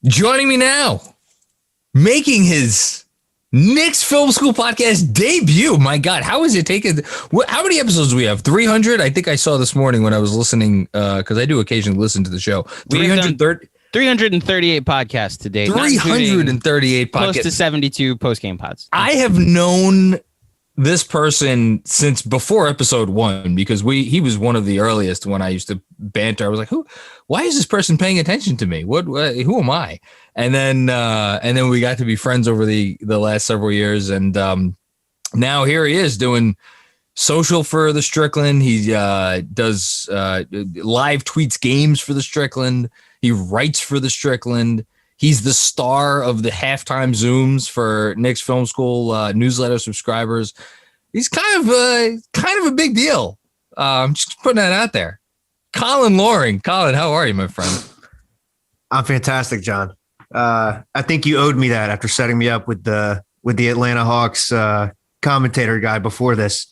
Joining me now, making his Knicks Film School Podcast debut. My God, how is it taken? How many episodes do we have? 300? I think I saw this morning when I was listening, because I do occasionally listen to the show. 338 podcasts to date. 338 podcasts. Close to 72 post-game pods. I have known this person since before episode 1, because he was one of the earliest when I used to banter. I was like, why is this person paying attention to me? Who am I? And then we got to be friends over the last several years. And now here he is doing social for the Strickland. He does live tweets games for the Strickland. He writes for the Strickland. He's the star of the halftime Zooms for Knicks Film School newsletter subscribers. He's kind of a big deal. I'm just putting that out there. Collin Loring. Collin, how are you, my friend? I'm fantastic, John. I think you owed me that after setting me up with the Atlanta Hawks commentator guy before this.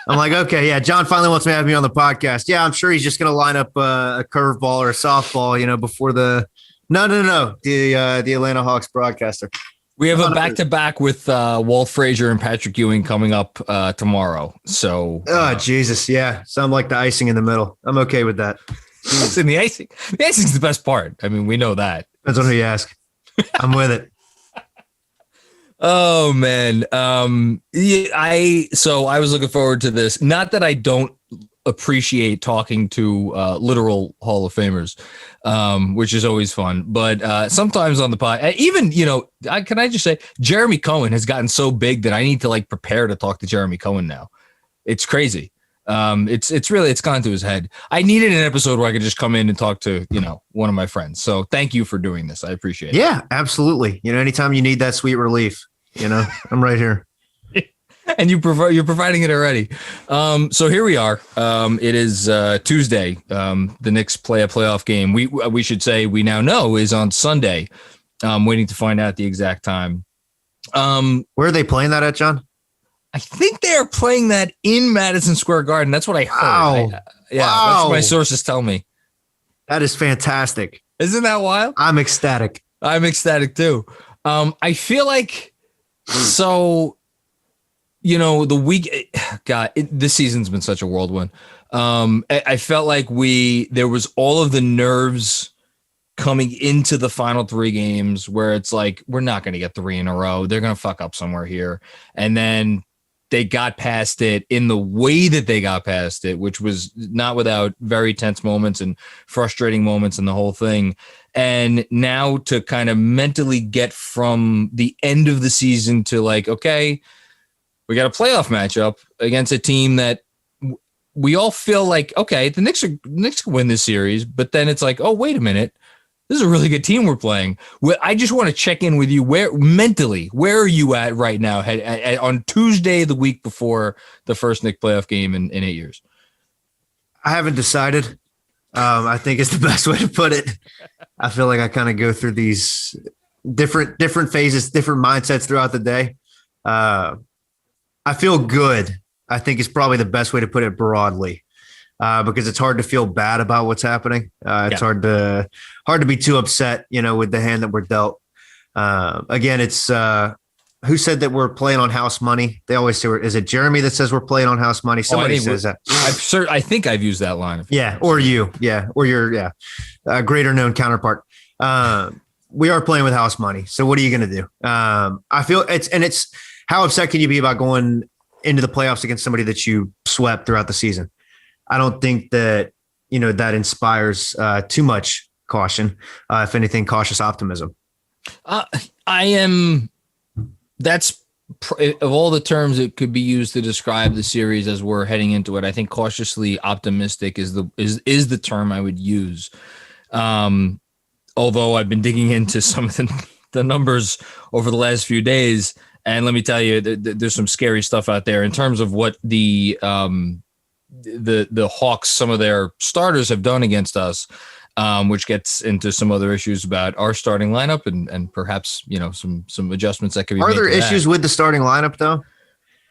I'm like, okay, yeah, John finally wants me to have me on the podcast. Yeah, I'm sure he's just going to line up a curveball or a softball, before the. No. The Atlanta Hawks broadcaster. We have a back-to-back with Walt Frazier and Patrick Ewing coming up tomorrow. So, Jesus, yeah, sound like the icing in the middle. I'm okay with that. Listen, the icing. The icing's the best part. I mean, we know that. Depends on who you ask. I'm with it. Oh man, so I was looking forward to this. Not that I don't appreciate talking to literal Hall of Famers, which is always fun. But sometimes on the pod, even can I just say, Jeremy Cohen has gotten so big that I need to prepare to talk to Jeremy Cohen now. It's crazy. It's gone to his head. I needed an episode where I could just come in and talk to one of my friends. So thank you for doing this. I appreciate it. Yeah, absolutely. Anytime you need that sweet relief, I'm right here. And you're providing it already. So here we are. It is Tuesday. The Knicks play a playoff game. We should say we now know is on Sunday. I'm waiting to find out the exact time. Where are they playing that at, John? I think they are playing that in Madison Square Garden. That's what I heard. Wow. That's what my sources tell me. That is fantastic. Isn't that wild? I'm ecstatic. I'm ecstatic too. I feel like the week, God, this season's been such a whirlwind. I felt like there was all of the nerves coming into the final 3 games where it's like, we're not going to get 3 in a row. They're going to fuck up somewhere here. And then they got past it in the way that they got past it, which was not without very tense moments and frustrating moments and the whole thing. And now to kind of mentally get from the end of the season to okay, we got a playoff matchup against a team that we all feel like, okay, the Knicks can win this series. But then it's like, oh, wait a minute. This is a really good team we're playing. I just want to check in with you. Where are you at right now on Tuesday, the week before the first Knicks playoff game in 8 years? I haven't decided. I think it's the best way to put it. I feel like I kind of go through these different phases, different mindsets throughout the day. I feel good. I think is probably the best way to put it broadly. Because it's hard to feel bad about what's happening. It's hard to be too upset, with the hand that we're dealt. Again, it's who said that we're playing on house money? They always say, is it Jeremy that says we're playing on house money? Somebody says that. I think I've used that line. Yeah, or you, or your greater known counterpart. We are playing with house money. So what are you going to do? I feel it's how upset can you be about going into the playoffs against somebody that you swept throughout the season? I don't think that, that inspires too much caution. If anything, cautious optimism. That's of all the terms that could be used to describe the series as we're heading into it. I think cautiously optimistic is the term I would use. Although I've been digging into some of the numbers over the last few days, and let me tell you, there's some scary stuff out there in terms of what the Hawks, some of their starters have done against us, which gets into some other issues about our starting lineup and perhaps, some adjustmants that could be made. Are there issues with the starting lineup though?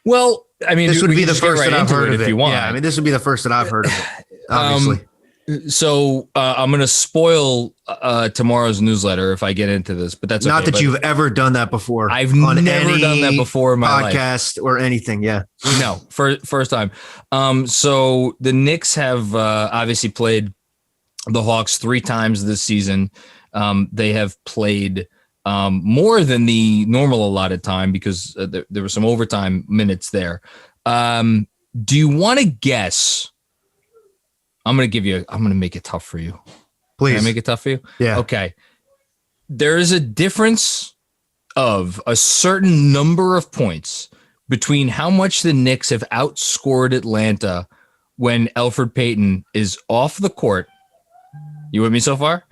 Well, I mean, this would be the first that I've heard of it. If you want. Yeah, I mean, this would be the first that I've heard of it, obviously. So I'm going to spoil tomorrow's newsletter if I get into this, but that's not okay. that you've ever done that before. I've never done that before in my podcast or anything. Yeah, no, first time. So the Knicks have obviously played the Hawks 3 times this season. They have played more than the normal allotted time because there were some overtime minutes there. Do you want to guess? I'm going to make it tough for you. Please. Can I make it tough for you? Yeah. Okay. There is a difference of a certain number of points between how much the Knicks have outscored Atlanta when Elfrid Payton is off the court. You with me so far?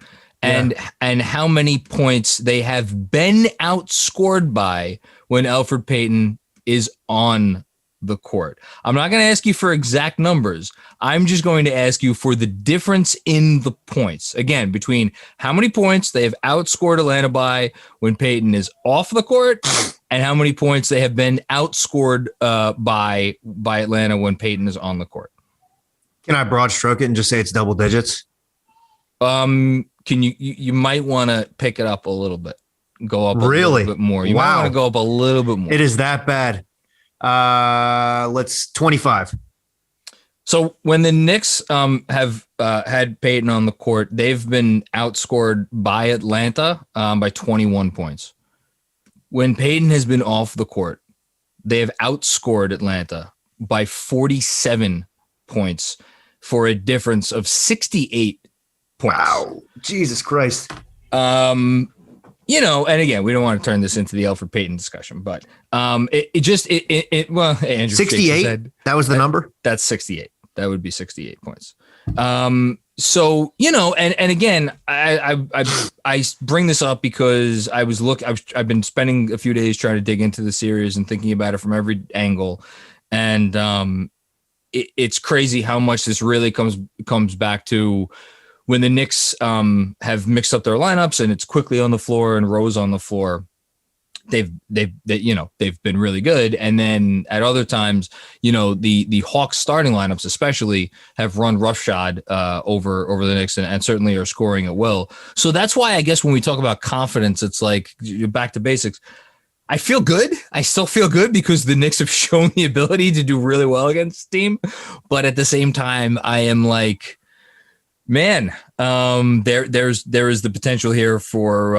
And how many points they have been outscored by when Elfrid Payton is on the court. I'm not going to ask you for exact numbers. I'm just going to ask you for the difference in the points. Again, between how many points they have outscored Atlanta by when Payton is off the court and how many points they have been outscored by Atlanta when Payton is on the court. Can I broad stroke it and just say it's double digits? Can you might want to pick it up a little bit. Go up a little bit more. You might want to go up a little bit more. It is that bad. Let's 25. So when the Knicks have had Payton on the court, they've been outscored by Atlanta by 21 points. When Payton has been off the court, they have outscored Atlanta by 47 points for a difference of 68 points. Wow. Jesus Christ. And again, we don't want to turn this into the Elfrid Payton discussion, but well, Andrew 68. That was the number. That's 68. That would be 68 points. So, and again, I bring this up because I've been spending a few days trying to dig into the series and thinking about it from every angle. And it's crazy how much this really comes back to when the Knicks have mixed up their lineups and it's quickly on the floor and Rose on the floor. They've been really good. And then at other times, the Hawks starting lineups especially have run roughshod over the Knicks and certainly are scoring at will. So that's why I guess when we talk about confidence, it's like back to basics. I feel good. I still feel good because the Knicks have shown the ability to do really well against the team. But at the same time, I am like, man, there is the potential here for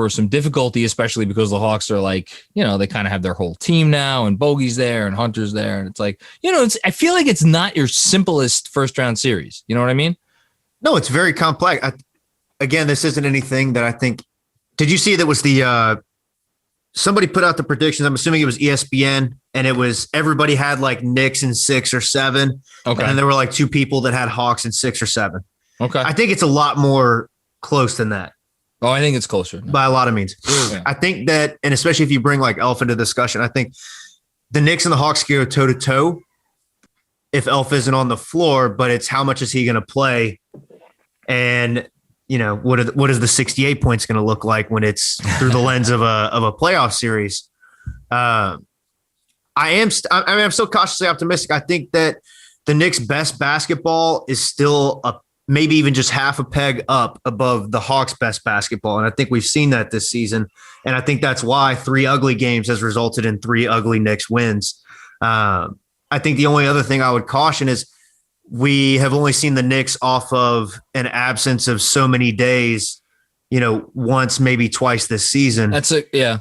some difficulty, especially because the Hawks are like, they kind of have their whole team now and Bogey's there and Hunter's there. And it's like, I feel like it's not your simplest first round series. You know what I mean? No, it's very complex. Again, this isn't anything that I think, did you see that was somebody put out the predictions? I'm assuming it was ESPN, and it was everybody had like Knicks in 6 or 7. Okay. And then there were like 2 people that had Hawks in 6 or 7. Okay. I think it's a lot more close than that. Oh, I think it's closer by a lot of means. Yeah. I think that, and especially if you bring like Elf into discussion, I think the Knicks and the Hawks go toe to toe if Elf isn't on the floor, but it's how much is he going to play, and what is the 68 points going to look like when it's through the lens of a playoff series? I'm still cautiously optimistic. I think that the Knicks' best basketball is still maybe even just half a peg up above the Hawks' best basketball. And I think we've seen that this season. And I think that's why 3 ugly games has resulted in 3 ugly Knicks wins. I think the only other thing I would caution is we have only seen the Knicks off of an absence of so many days, once, maybe twice this season. That's it. Yeah.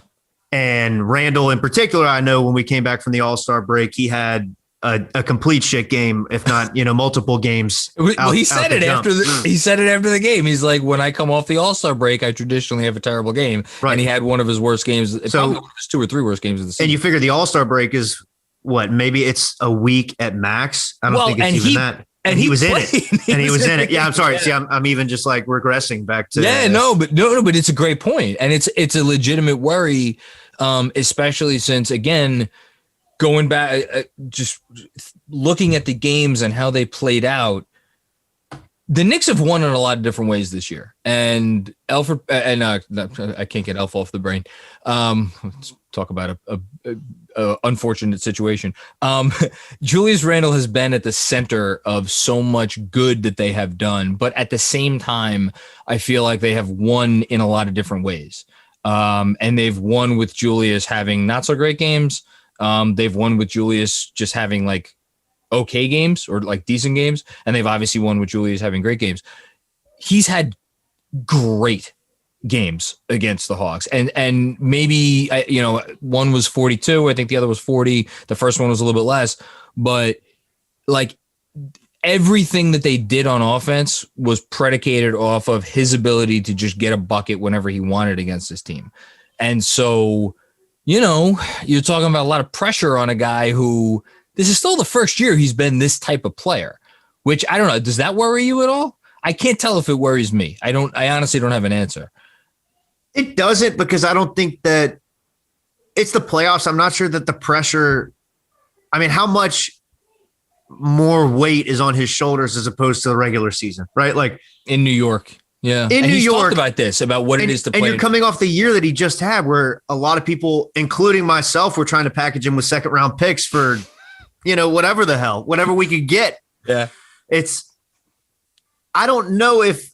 And Randall in particular, I know when we came back from the All-Star break, he had a complete shit game, if not, multiple games. He said it after the game. He's like, when I come off the All-Star break, I traditionally have a terrible game. Right. And he had one of his worst games. Probably one of his 2 or 3 worst games of the season. And you figure the All-Star break is what? Maybe it's a week at max. I don't think it's even that. And he was in it. And he was in it. Yeah, I'm sorry. See, I'm even just like regressing back to. Yeah, but it's a great point. And it's a legitimate worry, especially since, again, going back, just looking at the games and how they played out, the Knicks have won in a lot of different ways this year, and Alfred and I can't get Elf off the brain. Let's talk about a unfortunate situation. Julius Randle has been at the center of so much good that they have done, but at the same time, I feel like they have won in a lot of different ways. And they've won with Julius having not so great games. They've won with Julius just having like okay games or like decent games, and they've obviously won with Julius having great games. He's had great games against the Hawks, and maybe one was 42, I think the other was 40, the first one was a little bit less, but like everything that they did on offense was predicated off of his ability to just get a bucket whenever he wanted against his team. And so you're talking about a lot of pressure on a guy who, this is still the first year he's been this type of player, which I don't know. Does that worry you at all? I can't tell if it worries me. I honestly don't have an answer. It doesn't, because I don't think that it's the playoffs. I'm not sure that the pressure, I mean, how much more weight is on his shoulders as opposed to the regular season, right? Like in New York. Yeah. In New York, talked about this, about what it is to play. And you're coming off the year that he just had, where a lot of people, including myself, were trying to package him with second round picks for, whatever we could get. Yeah. I don't know if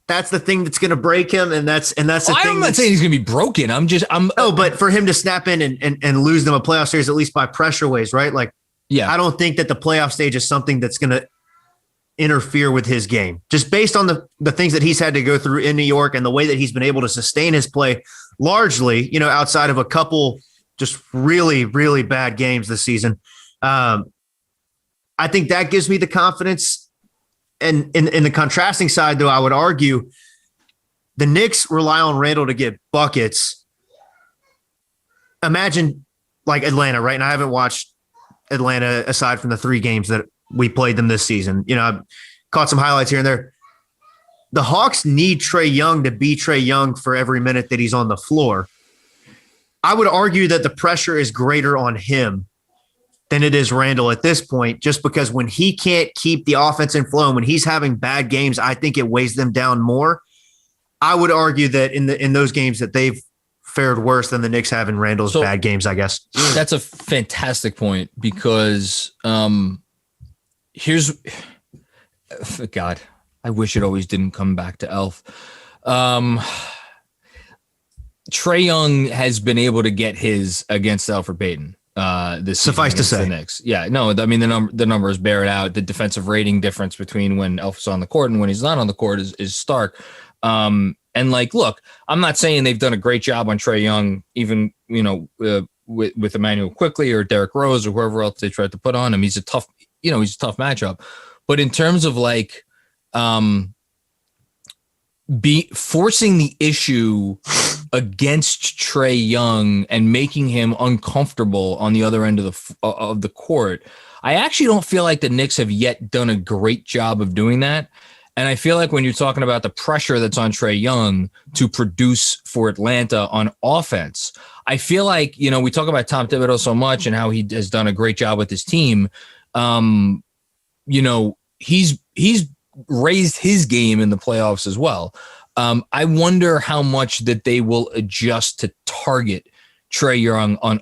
that's the thing that's going to break him. And that's the thing. I'm not saying he's going to be broken. But for him to snap in and lose them a playoff series, at least by pressure ways, right? Like, yeah, I don't think that the playoff stage is something that's going to interfere with his game, just based on the things that he's had to go through in New York and the way that he's been able to sustain his play largely, outside of a couple just really, really bad games this season. I think that gives me the confidence. And in the contrasting side, though, I would argue the Knicks rely on Randle to get buckets. Imagine like Atlanta, right? And I haven't watched Atlanta aside from the 3 games that we played them this season. I've caught some highlights here and there. The Hawks need Trae Young to be Trae Young for every minute that he's on the floor. I would argue that the pressure is greater on him than it is Randle at this point, just because when he can't keep the offense in flow, and when he's having bad games, I think it weighs them down more. I would argue that in those games that they've fared worse than the Knicks have in Randle's bad games, I guess. That's a fantastic point, because here's God, I wish it always didn't come back to Elf. Trae Young has been able to get his against Elfrid Payton. This suffice to say, the Knicks. Yeah, no, I mean the numbers bear it out. The defensive rating difference between when Elf's on the court and when he's not on the court is stark. And like, look, I'm not saying they've done a great job on Trae Young, even with Emmanuel Quickley or Derrick Rose or whoever else they tried to put on him. He's a tough matchup. But in terms of like, forcing the issue against Trae Young and making him uncomfortable on the other end of the court, I actually don't feel like the Knicks have yet done a great job of doing that. And I feel like when you're talking about the pressure that's on Trae Young to produce for Atlanta on offense, I feel like, we talk about Tom Thibodeau so much and how he has done a great job with his team. He's raised his game in the playoffs as well. I wonder how much that they will adjust to target Trae Young on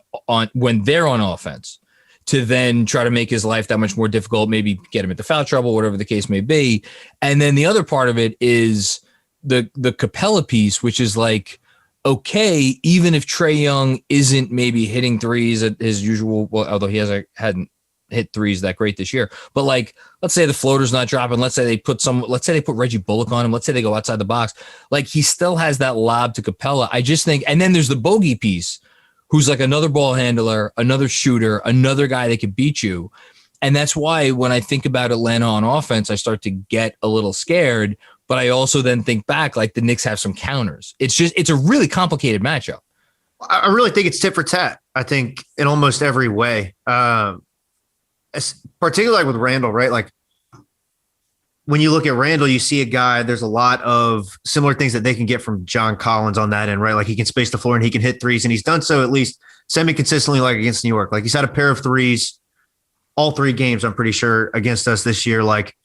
when they're on offense, to then try to make his life that much more difficult, maybe get him into foul trouble, whatever the case may be. And then the other part of it is the Capella piece, which is like, okay, even if Trae Young isn't maybe hitting threes at his usual, well, although he hadn't hit threes that great this year, but like, let's say the floater's not dropping. Let's say they put Reggie Bullock on him. Let's say they go outside the box. Like, he still has that lob to Capella. I just think, and then there's the bogey piece, who's like another ball handler, another shooter, another guy that could beat you. And that's why when I think about Atlanta on offense, I start to get a little scared, but I also then think back, like, the Knicks have some counters. It's a really complicated matchup. I really think it's tit for tat. I think in almost every way. Particularly with Randle, right? Like, when you look at Randle, you see a guy, there's a lot of similar things that they can get from John Collins on that end, right? Like, he can space the floor and he can hit threes, and he's done so at least semi-consistently, like against New York. Like, he's had a pair of threes all 3 games, I'm pretty sure, against us this year. Like,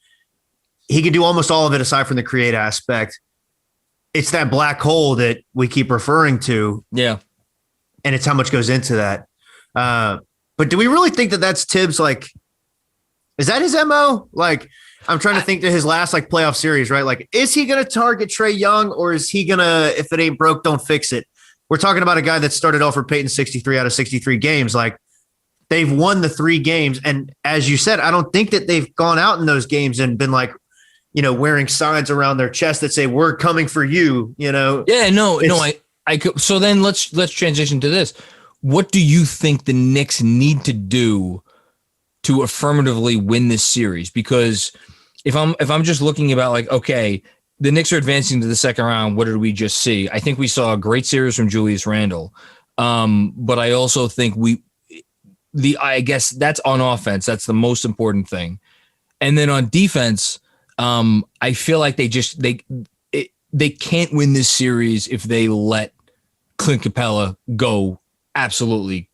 he can do almost all of it aside from the create aspect. It's that black hole that we keep referring to. Yeah. And it's how much goes into that. But do we really think that that's Tibbs? Like, is that his MO? Like, I'm trying to think to his last like playoff series, right? Like, is he going to target Trae Young, or is he going to, if it ain't broke, don't fix it? We're talking about a guy that started off for Peyton 63 out of 63 games. Like, they've won the 3 games. And as you said, I don't think that they've gone out in those games and been like, you know, wearing signs around their chest that say, we're coming for you, you know? Yeah, no, I could. So then let's transition to this. What do you think the Knicks need to do to affirmatively win this series? Because if I'm just looking about like, okay, the Knicks are advancing to the second round. What did we just see? I think we saw a great series from Julius Randle. But I also think I guess that's on offense. That's the most important thing. And then on defense, I feel like they can't win this series if they let Clint Capella go absolutely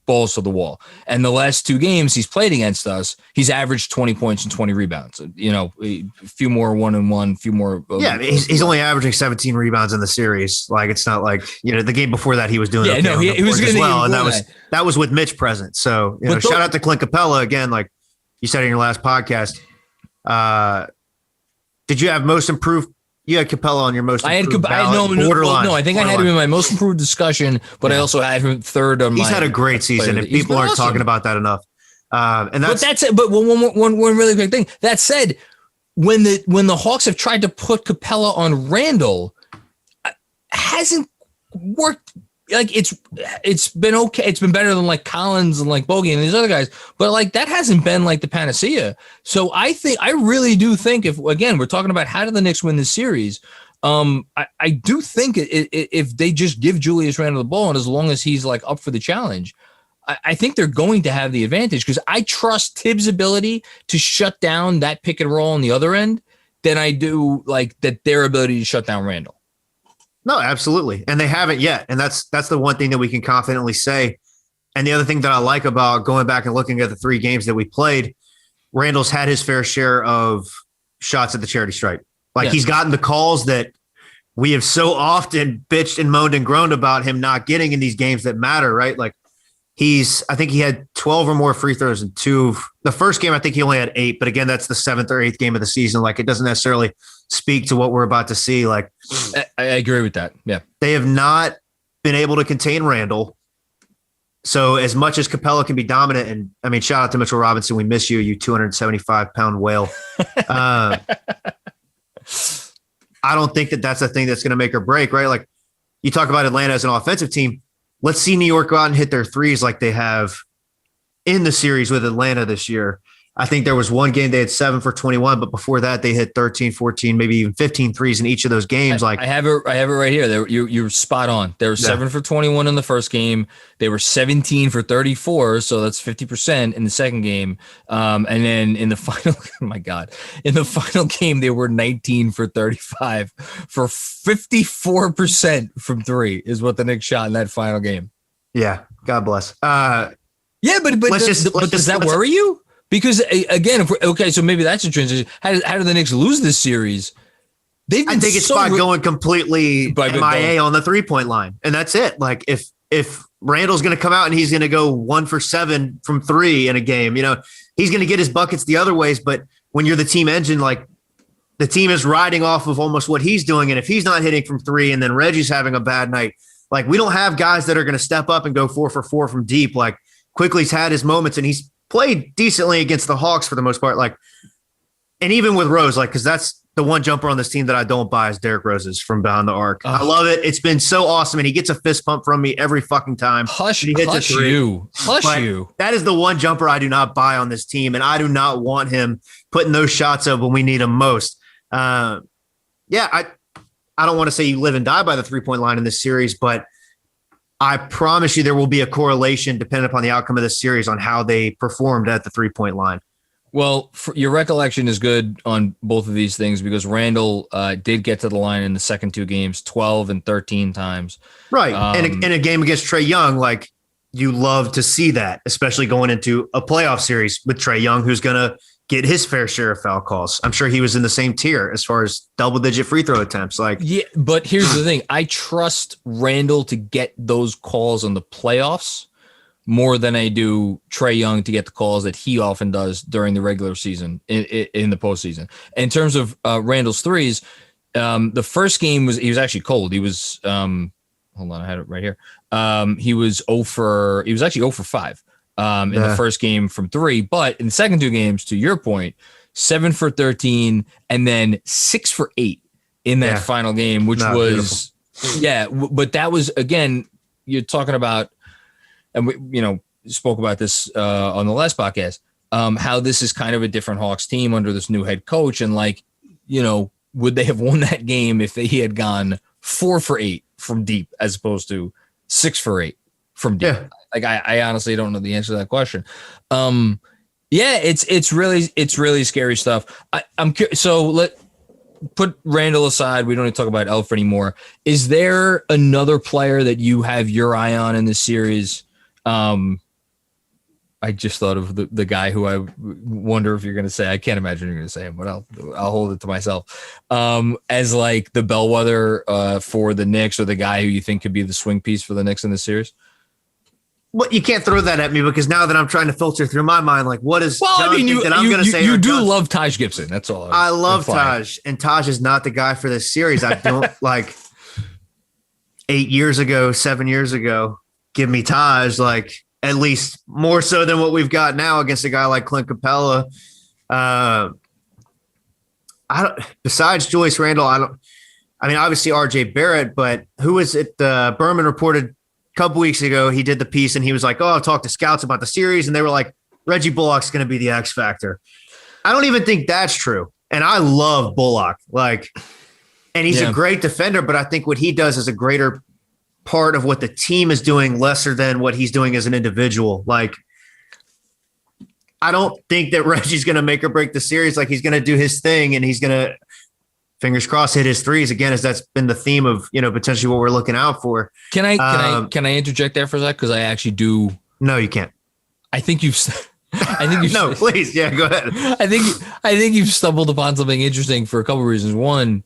balls to the wall. And the last 2 games he's played against us, he's averaged 20 points and 20 rebounds. You know, a few more 1-and-1, a few more. Yeah, he's only averaging 17 rebounds in the series. Like, it's not like, you know, the game before that he was doing he was as well, and that was with Mitch present. So, you know, shout out to Clint Capella again. Like you said in your last podcast. Did you have most improved? You had Capella on your most improved ballot? No, I think I had him in my most improved discussion, but I also had him third on my. He's had a great season, and people aren't talking about that enough. And that's it. But one really quick thing. That said, when the Hawks have tried to put Capella on Randle, hasn't worked. Like it's been okay. It's been better than like Collins and like Bogey and these other guys, but like that hasn't been like the panacea. So I really do think if again we're talking about how do the Knicks win this series, I do think if they just give Julius Randle the ball and as long as he's like up for the challenge, I think they're going to have the advantage because I trust Tibbs' ability to shut down that pick and roll on the other end than I do like that their ability to shut down Randle. No, absolutely. And they haven't yet. And that's the one thing that we can confidently say. And the other thing that I like about going back and looking at the 3 games that we played, Randall's had his fair share of shots at the charity stripe. Like he's gotten the calls that we have so often bitched and moaned and groaned about him not getting in these games that matter, right? Like I think he had 12 or more free throws in 2. The first game, I think he only had 8, but again, that's the 7th or 8th game of the season. Like it doesn't necessarily speak to what we're about to see. Like I agree with that. Yeah. They have not been able to contain Randle. So as much as Capella can be dominant, and I mean, shout out to Mitchell Robinson. We miss you, you 275-pound whale. I don't think that that's a thing that's going to make or break, right? Like you talk about Atlanta as an offensive team. Let's see New York go out and hit their threes like they have in the series with Atlanta this year. I think there was one game they had 7 for 21, but before that they hit 13, 14, maybe even 15 threes in each of those games. I have it right here. You're spot on. They were 7 for 21 in the first game. They were 17 for 34, so that's 50% in the second game. And then in the final, oh my God, in the final game they were 19 for 35 for 54% from 3 is what the Knicks shot in that final game. Yeah, God bless. But does that worry you? Because again, so maybe that's a transition. How do the Knicks lose this series? I think it's by going completely MIA on the 3-point line, and that's it. Like if Randall's going to come out and he's going to go 1 for 7 from 3 in a game, you know, he's going to get his buckets the other ways. But when you're the team engine, like the team is riding off of almost what he's doing, and if he's not hitting from 3, and then Reggie's having a bad night, like we don't have guys that are going to step up and go 4 for 4 from deep. Like Quickly's had his moments, and he's played decently against the Hawks for the most part. Like, and even with Rose, like, because that's the one jumper on this team that I don't buy is Derrick Rose's from behind the arc. I love it. It's been so awesome, and he gets a fist pump from me every fucking time. Hush you. That is the one jumper I do not buy on this team, and I do not want him putting those shots up when we need him most. I don't want to say you live and die by the 3-point line in this series, but I promise you there will be a correlation depending upon the outcome of this series on how they performed at the 3-point line. Well, your recollection is good on both of these things because Randall did get to the line in the second 2 games 12 and 13 times. Right. And in a game against Trae Young, like you love to see that, especially going into a playoff series with Trae Young, who's going to get his fair share of foul calls. I'm sure he was in the same tier as far as double-digit free throw attempts. Like, yeah, but here's the thing: I trust Randall to get those calls in the playoffs more than I do Trae Young to get the calls that he often does during the regular season in the postseason. In terms of Randall's threes, the first game he was actually cold. He was hold on, I had it right here. He was actually 0 for 5 in the first game from 3, but in the second 2 games, to your point, 7 for 13 and then 6 for 8 in that final game, which was beautiful. But that was, again, you're talking about, and we spoke about this on the last podcast, how this is kind of a different Hawks team under this new head coach, and would they have won that game if he had gone 4 for 8 from deep as opposed to 6 for 8 from deep? Yeah. Like I honestly don't know the answer to that question. It's really scary stuff. I'm curious. So let put Randall aside. We don't need to talk about Elf anymore. Is there another player that you have your eye on in this series? I just thought of the guy who I wonder if you're going to say. I can't imagine you're going to say him, but I'll hold it to myself. As like the bellwether for the Knicks, or the guy who you think could be the swing piece for the Knicks in this series. Well, you can't throw that at me, because now that I'm trying to filter through my mind, like, what is? Well, John I mean, that I'm going to say? You do love Taj Gibson. That's all. I love Taj, and Taj is not the guy for this series. I don't like. 8 years ago, 7 years ago, give me Taj, like, at least more so than what we've got now against a guy like Clint Capella. Besides Julius Randle, I mean, obviously RJ Barrett, but who was it? Berman reported a couple weeks ago, he did the piece and he was like, I've talked to scouts about the series. And they were like, Reggie Bullock's going to be the X factor. I don't even think that's true. And I love Bullock. And he's a great defender, but I think what he does is a greater part of what the team is doing, lesser than what he's doing as an individual. Like, I don't think that Reggie's going to make or break the series. Like, he's going to do his thing and he's going to, fingers crossed, hit his threes again, as that's been the theme of, potentially what we're looking out for. Can I interject there for a sec? Because I actually do. No, you can't. I think you've no, please. Yeah, go ahead. I think you've stumbled upon something interesting for a couple of reasons. One,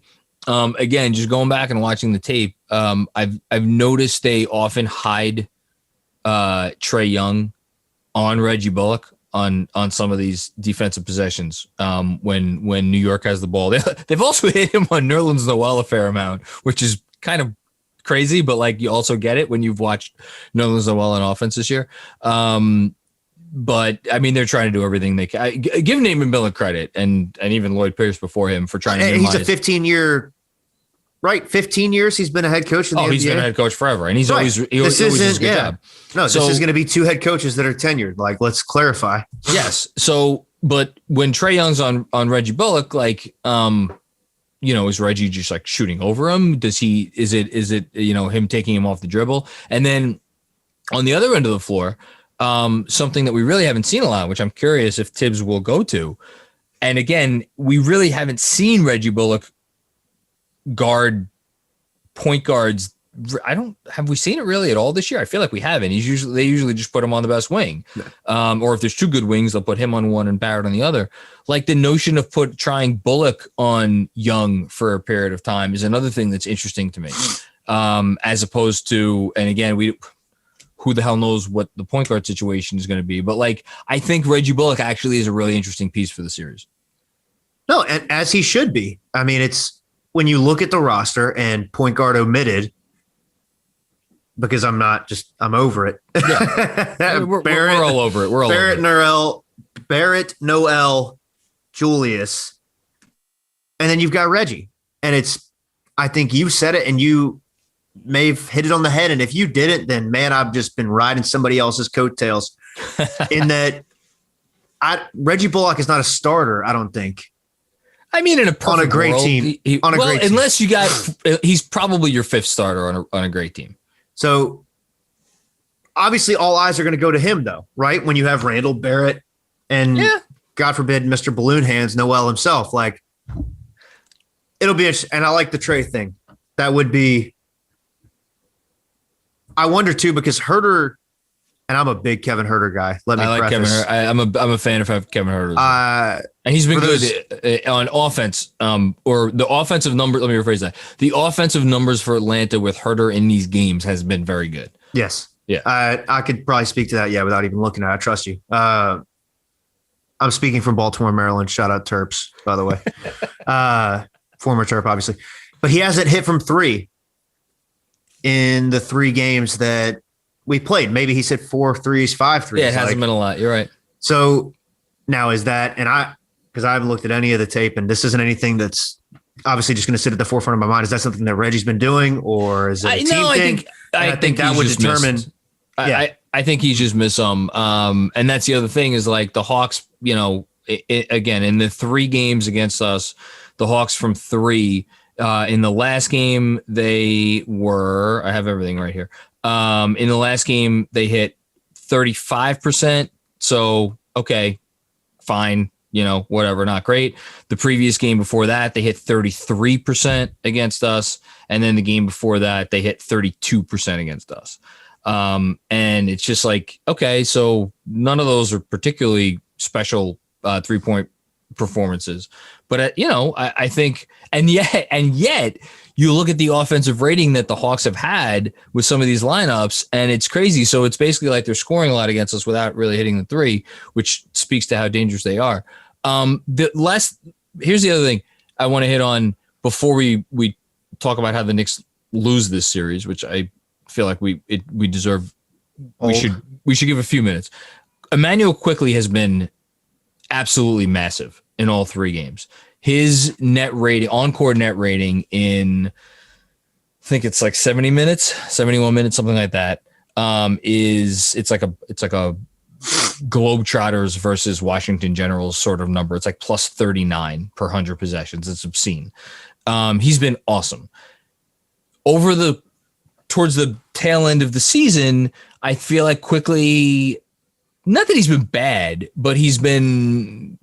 again, just going back and watching the tape, I've noticed they often hide Trae Young on Reggie Bullock on some of these defensive possessions when New York has the ball. They've also hit him on Nerlens Noel a fair amount, which is kind of crazy, but like, you also get it when you've watched Nerlens Noel on offense this year. But I mean, they're trying to do everything they can. Give Nate Miller credit, and even Lloyd Pierce before him, for trying to minimize. He's a 15-year, right? 15 years he's been a head coach in the NBA. He's been a head coach forever, and he's always does a good job. No, this is going to be 2 head coaches that are tenured. Like, let's clarify. Yes. So, but when Trae Young's on Reggie Bullock, like, is Reggie just like shooting over him? Is it him taking him off the dribble? And then on the other end of the floor, something that we really haven't seen a lot, which I'm curious if Tibbs will go to. And again, we really haven't seen Reggie Bullock guard point guards. Have we seen it really at all this year? I feel like we haven't. They usually just put him on the best wing. Or if there's 2 good wings, they'll put him on one and Barrett on the other. Like, the notion of trying Bullock on Young for a period of time is another thing that's interesting to me. As opposed to, and again, who the hell knows what the point guard situation is going to be. But like, I think Reggie Bullock actually is a really interesting piece for the series. No, and as he should be. I mean, it's when you look at the roster and point guard omitted, because I'm over it. Yeah. we're all over it. We're all Barrett, over it. Barrett, Noel, Julius. And then you've got Reggie. And I think you said it and you may have hit it on the head. And if you didn't, then man, I've just been riding somebody else's coattails in that Reggie Bullock is not a starter, I don't think. I mean, in a perfect on a great world, team. Unless you got, he's probably your 5th starter on a great team. So obviously all eyes are going to go to him, though, right? When you have Randall, Barrett, and God forbid, Mr. Balloon Hands, Noel himself, like, it'll be, and I like the Trae thing. That would be, I wonder too, because Herter, and I'm a big Kevin Herter guy. Let me I like Kevin preface. Herter. I'm a fan of Kevin Herter. And he's been good on offense, or the offensive number. Let me rephrase that. The offensive numbers for Atlanta with Herter in these games has been very good. Yes. Yeah. I could probably speak to that. Yeah. Without even looking at it. I trust you. I'm speaking from Baltimore, Maryland. Shout out Terps, by the way. Former Terp, obviously. But he hasn't hit from 3 in the 3 games that we played. Maybe he's hit 4 threes, 5 threes. Yeah, it hasn't been a lot. You're right. So now is that, and because I haven't looked at any of the tape, and this isn't anything that's obviously just going to sit at the forefront of my mind. Is that something that Reggie's been doing, or is it a team thing? I think that would determine. I think he's just missed some. And that's the other thing is like the Hawks, again, in the 3 games against us, the Hawks from 3, in the last game, they were, I have everything right here. In the last game, they hit 35%. So, okay, fine, whatever, not great. The previous game before that, they hit 33% against us. And then the game before that, they hit 32% against us. And it's just like, okay, so none of those are particularly special 3-point performances. But, I think, and yet you look at the offensive rating that the Hawks have had with some of these lineups, and it's crazy. So it's basically like they're scoring a lot against us without really hitting the 3, which speaks to how dangerous they are. Here's the other thing I want to hit on before we talk about how the Knicks lose this series, which I feel like we deserve. We should give a few minutes. Emmanuel Quickley has been absolutely massive in all 3 games. His net rating, on-court net rating in, I think it's like 70 minutes, 71 minutes, something like that. It's like a Globetrotters versus Washington Generals sort of number. It's like plus 39 per 100 possessions. It's obscene. He's been awesome. Towards the tail end of the season, I feel like Quickley, not that he's been bad, but he's been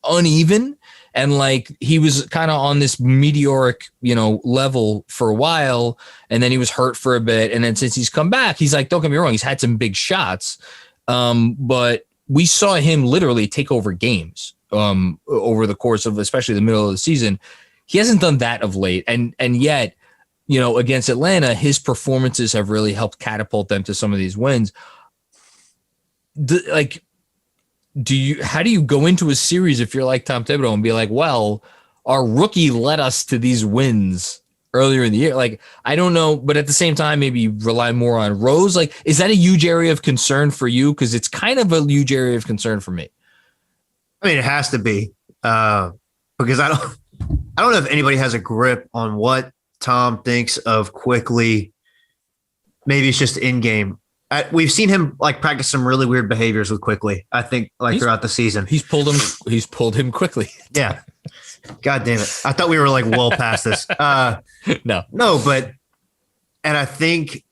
uneven, and like he was kind of on this meteoric, level for a while, and then he was hurt for a bit, and then since he's come back, he's like, don't get me wrong, he's had some big shots, but we saw him literally take over games over the course of especially the middle of the season. He hasn't done that of late, and yet, against Atlanta, his performances have really helped catapult them to some of these wins. How do you go into a series if you're like Tom Thibodeau and be like, well, our rookie led us to these wins earlier in the year? Like, I don't know, but at the same time, maybe rely more on Rose. Like, is that a huge area of concern for you? Because it's kind of a huge area of concern for me. I mean, it has to be because I don't know if anybody has a grip on what Tom thinks of Quickley. Maybe it's just in game. We've seen him like practice some really weird behaviors with Quickley. I think throughout the season, he's pulled him quickly. Yeah. God damn it. I thought we were like well past this. No, but, and I think,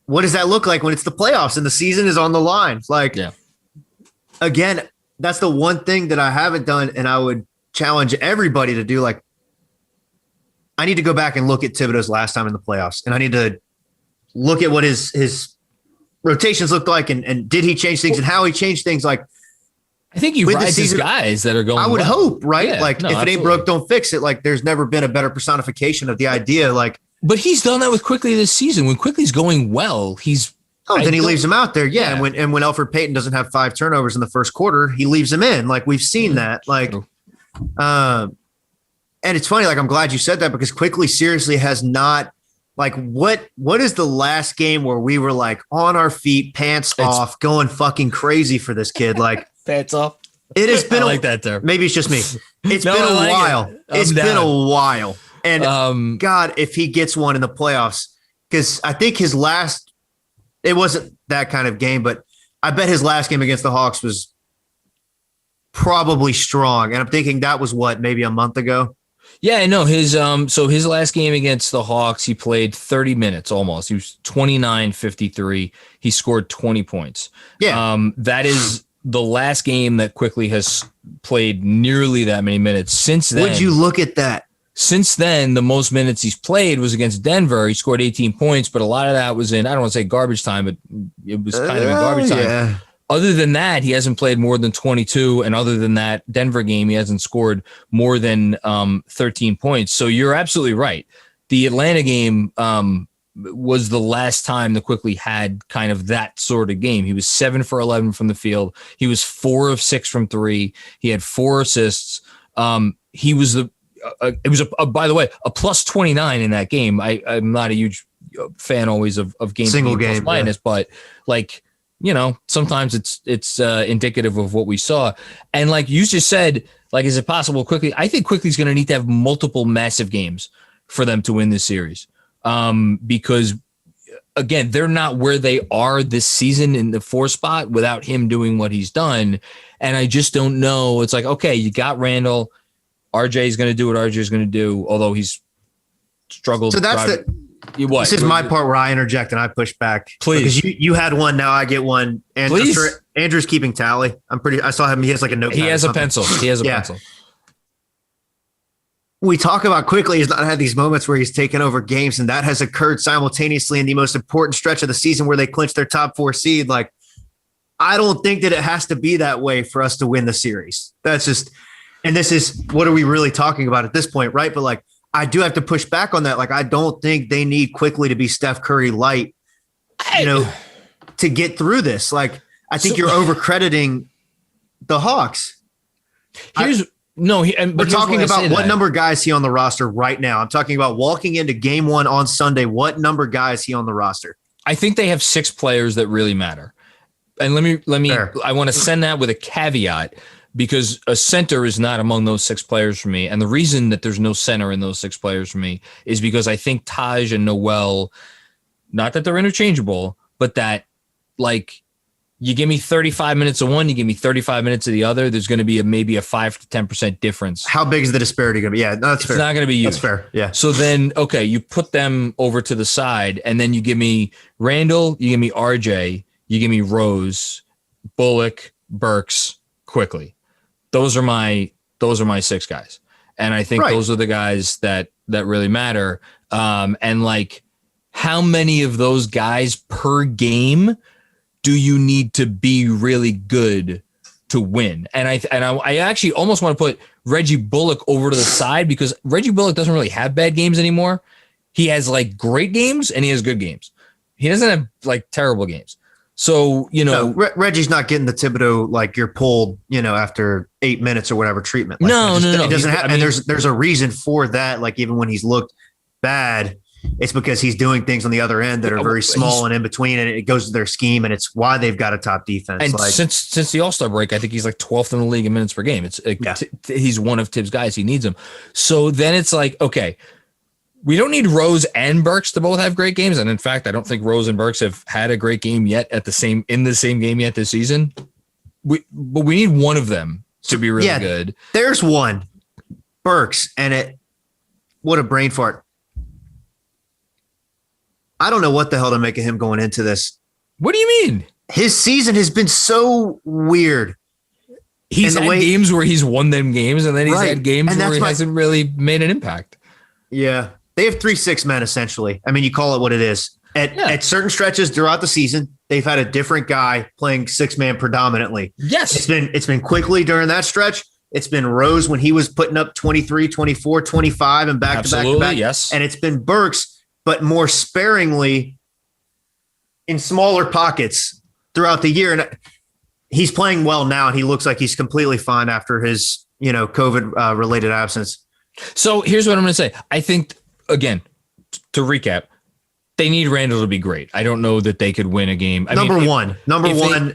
what does that look like when it's the playoffs and the season is on the line? Like, again, that's the one thing that I haven't done. And I would challenge everybody to do. Like, I need to go back and look at Thibodeau's last time in the playoffs, and I need to look at what his rotations looked like, and did he change things and how he changed things. Like, I think you ride these guys that are going. I would hope, right? Yeah, if it ain't broke, don't fix it. Like, there's never been a better personification of the idea. Like, but he's done that with Quickley this season. When Quickley's going well, then he leaves him out there. Yeah. And when Elfrid Payton doesn't have 5 turnovers in the first quarter, he leaves him in. Like, we've seen that. Like, and it's funny. Like, I'm glad you said that, because Quickley seriously has not. Like, what is the last game where we were like on our feet, pants off, going fucking crazy for this kid? Like, pants off. It has been that term. Maybe it's just me. It's been a while. It's been a while. And God, if he gets one in the playoffs, because I think his last, it wasn't that kind of game, but I bet his last game against the Hawks was probably strong. And I'm thinking that was maybe a month ago. Yeah, I know his last game against the Hawks, he played 30 minutes almost. He was 29-53. He scored 20 points. Yeah. That is the last game that Quickley has played nearly that many minutes. Since then, would you look at that? Since then, the most minutes he's played was against Denver. He scored 18 points, but a lot of that was in, I don't want to say garbage time, but it was kind of in garbage time. Yeah. Other than that, he hasn't played more than 22. And other than that Denver game, he hasn't scored more than 13 points. So you're absolutely right. The Atlanta game was the last time the Quickly had kind of that sort of game. He was 7 for 11 from the field. He was 4 of 6 from 3. He had 4 assists. He was it was by the way, a plus 29 in that game. I'm not a huge fan always of games single being game plus minus, but like, you know, sometimes it's indicative of what we saw. And like you just said, like, is it possible Quickly? I think Quickly's going to need to have multiple massive games for them to win this series. Because again, they're not where they are this season in the 4 spot without him doing what he's done. And I just don't know. It's like, okay, you got Randall. RJ is going to do what RJ is going to do, although he's struggled. So that's this is my part where I interject and I push back. Please. Because you had one, now I get one. And Please. Andrew's keeping tally. I saw him. He has like a notepad. He has a pencil. He has a Yeah. pencil. We talk about Quickly. He's not had these moments where he's taken over games, and that has occurred simultaneously in the most important stretch of the season where they clinched their top 4 seed. Like, I don't think that it has to be that way for us to win the series. That's just, and this is, what are we really talking about at this point, right? But like, I do have to push back on that. Like, I don't think they need Quickly to be Steph Curry light, to get through this. Like, I think you're overcrediting the Hawks. We're talking about what number guy is he on the roster right now. I'm talking about walking into game 1 on Sunday. What number guy is he on the roster? I think they have 6 players that really matter. And let me, Fair. I want to send that with a caveat, because a center is not among those 6 players for me. And the reason that there's no center in those 6 players for me is because I think Taj and Noel, not that they're interchangeable, but that, like, you give me 35 minutes of one, you give me 35 minutes of the other, there's going to be maybe a 5 to 10% difference. How big is the disparity going to be? Yeah, no, that's fair. It's not going to be huge. That's fair. Yeah. So then, okay, you put them over to the side, and then you give me Randall, you give me RJ, you give me Rose, Bullock, Burks, Quickly. Those are my 6 guys. And I think those are the guys that really matter. And like, how many of those guys per game do you need to be really good to win? And I actually almost want to put Reggie Bullock over to the side, because Reggie Bullock doesn't really have bad games anymore. He has like great games and he has good games. He doesn't have like terrible games. So, Reggie's not getting the Thibodeau, like, you're pulled, after 8 minutes or whatever treatment. Like, no. It doesn't happen. And there's a reason for that. Like, even when he's looked bad, it's because he's doing things on the other end that are very small and in between, and it goes to their scheme, and it's why they've got a top defense. And since the All-Star break, I think he's like 12th in the league in minutes per game. He's one of Tibbs' guys. He needs him. So then it's like, okay, we don't need Rose and Burks to both have great games. And in fact, I don't think Rose and Burks have had a great game yet in the same game yet this season. But we need one of them to be really good. There's one, Burks, and what a brain fart. I don't know what the hell to make of him going into this. What do you mean? His season has been so weird. He's had games where he's won them games, and then he's had games where he hasn't really made an impact. Yeah. They have 3-6 men, essentially. I mean, you call it what it is. At certain stretches throughout the season, they've had a different guy playing 6-man predominantly. Yes. It's been Quickly during that stretch. It's been Rose when he was putting up 23, 24, 25 and back to back. Yes. And it's been Burks, but more sparingly in smaller pockets throughout the year. And he's playing well now, and he looks like he's completely fine after his, COVID related absence. So here's what I'm going to say. I think, again, to recap, they need Randall to be great. I don't know that they could win a game. Number one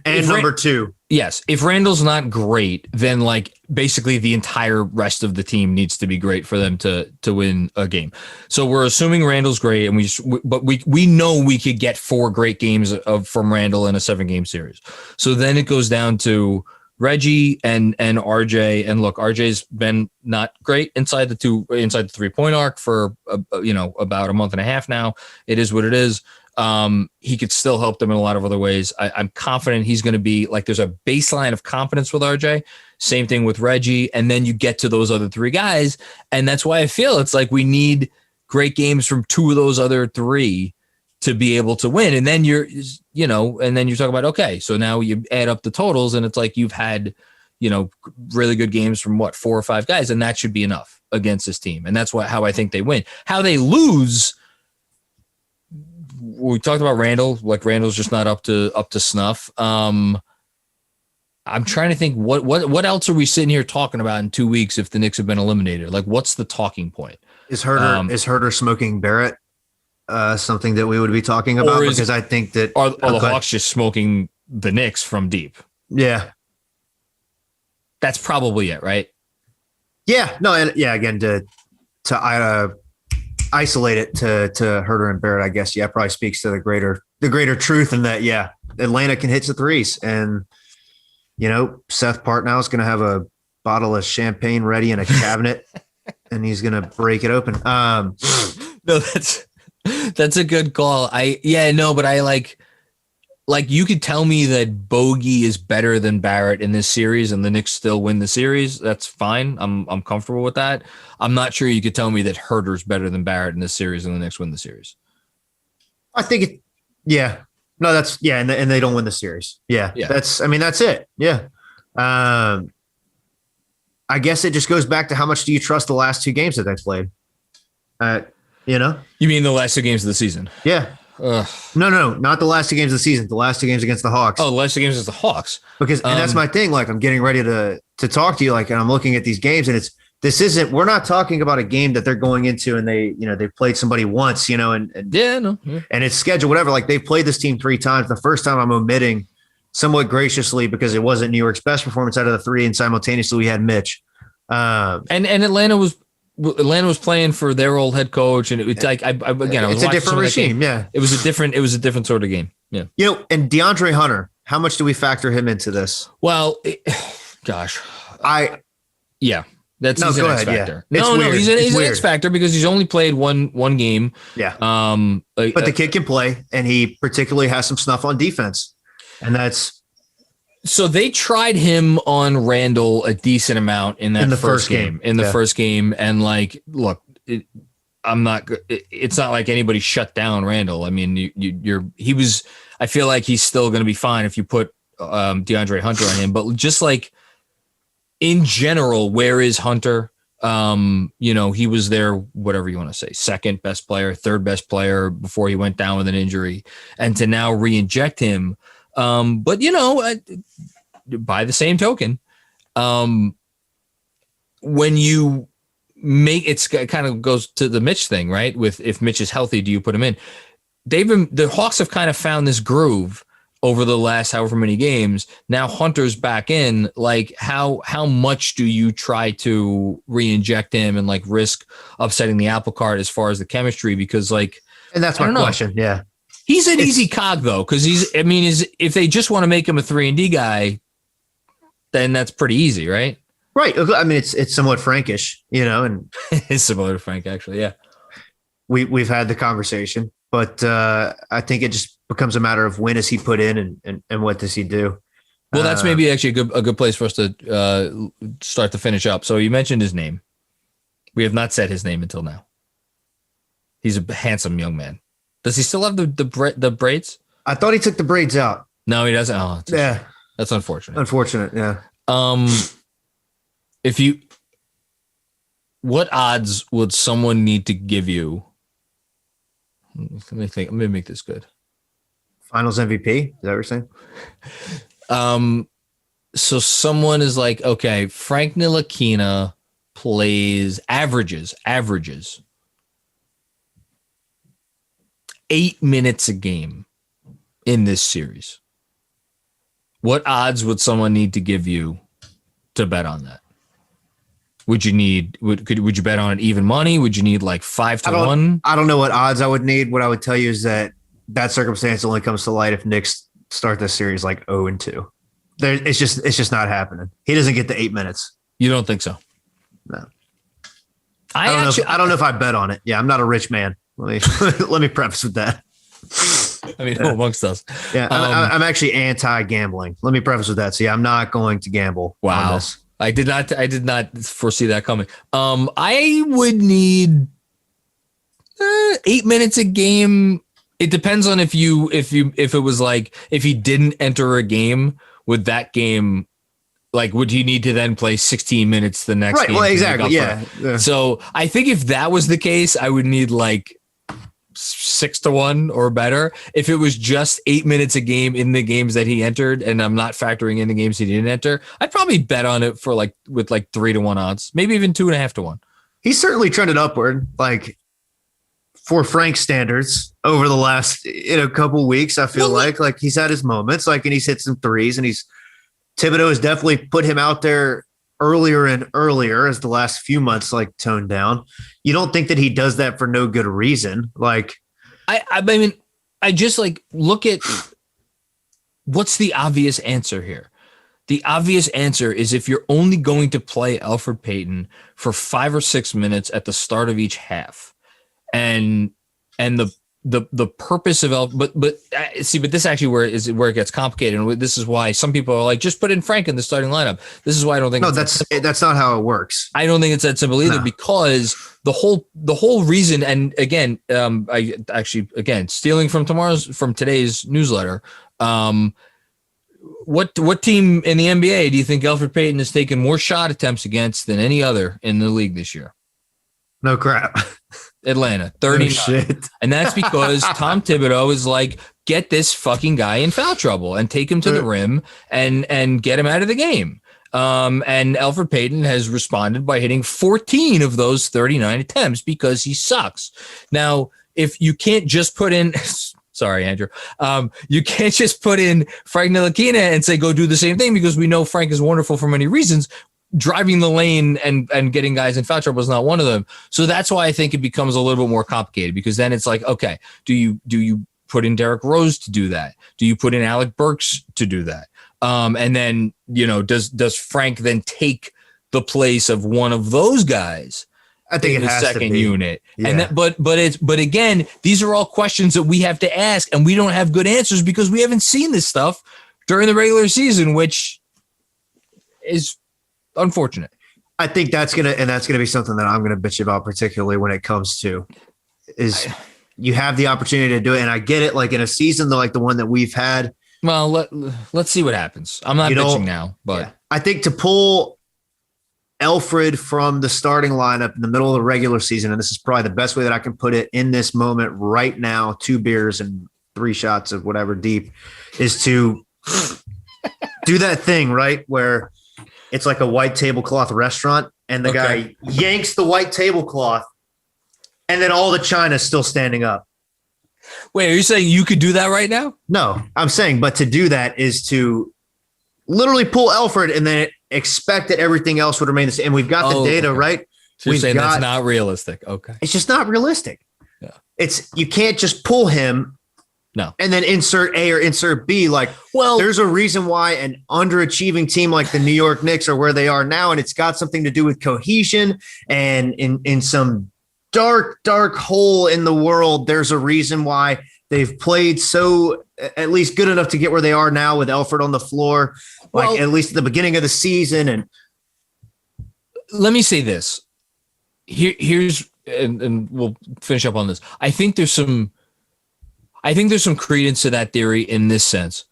and number 2. Yes. If Randall's not great, then like basically the entire rest of the team needs to be great for them to win a game. So we're assuming Randall's great, and we know we could get 4 great games from Randall in a 7-game series. So then it goes down to Reggie and RJ. And look, RJ's been not great inside the 3-point arc for about a month and a half now. It is what it is. He could still help them in a lot of other ways. I'm confident he's going to be like, there's a baseline of confidence with RJ Same thing with Reggie. And then you get to those other three guys. And that's why I feel it's like we need great games from two of those other three to be able to win. And then you're talking about, okay, so now you add up the totals and it's like you've had, really good games from 4 or 5 guys, and that should be enough against this team. And that's how I think they win. How they lose, we talked about Randall, like Randall's just not up to snuff. I'm trying to think what else are we sitting here talking about in 2 weeks if the Knicks have been eliminated? Like, what's the talking point? Is Herter smoking Barrett something that we would be talking about? Because I think that are the Hawks just smoking the Knicks from deep? Yeah, that's probably it, right? Yeah, no, and yeah, again to isolate it to Herter and Barrett, I guess, yeah, probably speaks to the greater truth in that, yeah, Atlanta can hit the threes, and Seth Partnow is going to have a bottle of champagne ready in a cabinet, and he's going to break it open. No, that's a good call. But I like you could tell me that Bogey is better than Barrett in this series and the Knicks still win the series. That's fine. I'm comfortable with that. I'm not sure you could tell me that Herter's better than Barrett in this series and the Knicks win the series. I think and they don't win the series. Yeah. That's it. Yeah. I guess it just goes back to how much do you trust the last 2 games that they played? You mean the last 2 games of the season? Yeah. No, not the last 2 games of the season. The last 2 games against the Hawks. Oh, the last 2 games against the Hawks. Because and that's my thing. Like, I'm getting ready to talk to you. Like, and I'm looking at these games, and we're not talking about a game that they're going into and they've played somebody once, and it's scheduled, whatever. Like, they've played this team 3 times. The first time I'm omitting somewhat graciously because it wasn't New York's best performance out of the 3, and simultaneously we had Mitch. And Atlanta was playing for their old head coach, and it's like I was a different regime. Yeah, it was a different sort of game. Yeah, and Deandre Hunter, how much do we factor him into this? Well, that's he's an X factor. Yeah. He's an X factor because he's only played one game. Yeah, but the kid can play, and he particularly has some snuff on defense, and that's. So they tried him on Randall a decent amount in the first game. And like, look, it's not like anybody shut down Randall. I mean, I feel like he's still going to be fine if you put Deandre Hunter on him, but just like in general, where is Hunter? He was their, whatever you want to say, second best player, third best player before he went down with an injury, and to now re-inject him. But by the same token, when you it kind of goes to the Mitch thing, right? With if Mitch is healthy, do you put him in? The Hawks have kind of found this groove over the last however many games. Now Hunter's back in. Like, how much do you try to re-inject him and like risk upsetting the apple cart as far as the chemistry? Because and that's my question. Yeah. He's an easy cog though, because if they just want to make him a 3-and-D guy, then that's pretty easy, right? Right. I mean, it's somewhat Frankish, and it's similar to Frank, actually. Yeah, we've had the conversation, but I think it just becomes a matter of when is he put in and what does he do. Well, that's maybe actually a good place for us to start to finish up. So you mentioned his name. We have not said his name until now. He's a handsome young man. Does he still have the braids? I thought he took the braids out. No, he doesn't. Oh, yeah. That's unfortunate. Unfortunate, yeah. What odds would someone need to give you? Let me think. I'm going to make this good. Finals MVP? Is that what you're saying? So someone is like, okay, Frank Ntilikina averages 8 minutes a game in this series. What odds would someone need to give you to bet on that? Would you bet on it even money? Would you need like 5-1? I don't know what odds I would need. What I would tell you is that circumstance only comes to light if Knicks start this series like 0-2. It's just not happening. He doesn't get the 8 minutes. You don't think so? No. I don't know if I bet on it. Yeah, I'm not a rich man. Let me preface with that. I mean, who amongst us? Yeah, I'm actually anti-gambling. Let me preface with that. See, I'm not going to gamble. Wow. On this. I did not foresee that coming. I would need 8 minutes a game. It depends on if it was like if he didn't enter a game, would that game, like, would he need to then play 16 minutes the next Right. game? Well, exactly. Yeah. So I think if that was the case, I would need like 6-1 or better. If it was just 8 minutes a game in the games that he entered, and I'm not factoring in the games he didn't enter, I'd probably bet on it with 3-1 odds, maybe even 2.5-1. He's certainly trended upward, like for Frank's standards over the last couple weeks. I feel like he's had his moments, and he's hit some threes, and Thibodeau has definitely put him out there earlier and earlier as the last few months toned down. You don't think that he does that for no good reason? I mean, I just look at what's the obvious answer here. The obvious answer is if you're only going to play Elfrid Payton for 5 or 6 minutes at the start of each half, and the purpose of but this actually where it gets complicated, and this is why some people are like, just put in Frank in the starting lineup. This is why I don't think that's not how it works. I don't think it's that simple either, because the whole reason, and again, I actually stealing from today's newsletter, what team in the NBA do you think Elfrid Payton has taken more shot attempts against than any other in the league this year? No crap. Atlanta, 39. Shit. And that's because Tom Thibodeau is like, get this fucking guy in foul trouble and take him to the rim and get him out of the game. And Elfrid Payton has responded by hitting 14 of those 39 attempts because he sucks. Now, if you can't just put in, sorry, Andrew, you can't just put in Frank Ntilikina and say, go do the same thing, because we know Frank is wonderful for many reasons. Driving the lane and getting guys in foul trouble is not one of them. So that's why I think it becomes a little bit more complicated, because then it's like, okay, do you put in Derrick Rose to do that? Do you put in Alec Burks to do that? And then, does Frank then take the place of one of those guys? I think in it the has second to be. unit. Yeah. And but again, these are all questions that we have to ask, and we don't have good answers because we haven't seen this stuff during the regular season, which is unfortunate. I think that's gonna be something that I'm gonna bitch about, particularly when it comes to is you have the opportunity to do it, and I get it. Like in a season like the one that we've had. Well, let's see what happens. I'm not bitching now, but yeah. I think to pull Elfrid from the starting lineup in the middle of the regular season, and this is probably the best way that I can put it in this moment right now, 2 beers and 3 shots of whatever deep, is to do that thing, right, where it's like a white tablecloth restaurant, and the guy yanks the white tablecloth, and then all the china is still standing up. Wait, are you saying you could do that right now? No, I'm saying, but to do that is to literally pull Elfrid and then expect that everything else would remain the same. And we've got the data, right? So you're saying that's not realistic. Okay. It's just not realistic. Yeah. You can't just pull him. No. And then insert A or insert B. There's a reason why an underachieving team like the New York Knicks are where they are now. And it's got something to do with cohesion, and in some dark, dark hole in the world, there's a reason why they've played so at least good enough to get where they are now with Elfrid on the floor, at least at the beginning of the season. And let me say this. Here's and we'll finish up on this. I think there's some credence to that theory in this sense.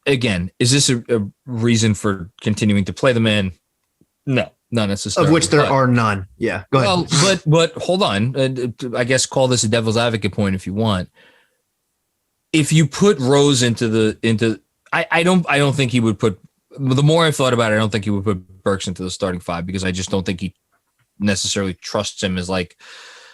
Again, is this a reason for continuing to play the man? No, not necessarily. Of which there are none. Yeah, go ahead. Well, but hold on. I guess call this a devil's advocate point if you want. If you put Rose I don't think he would put. The more I've thought about it, I don't think he would put Burks into the starting 5, because I just don't think he necessarily trusts him as like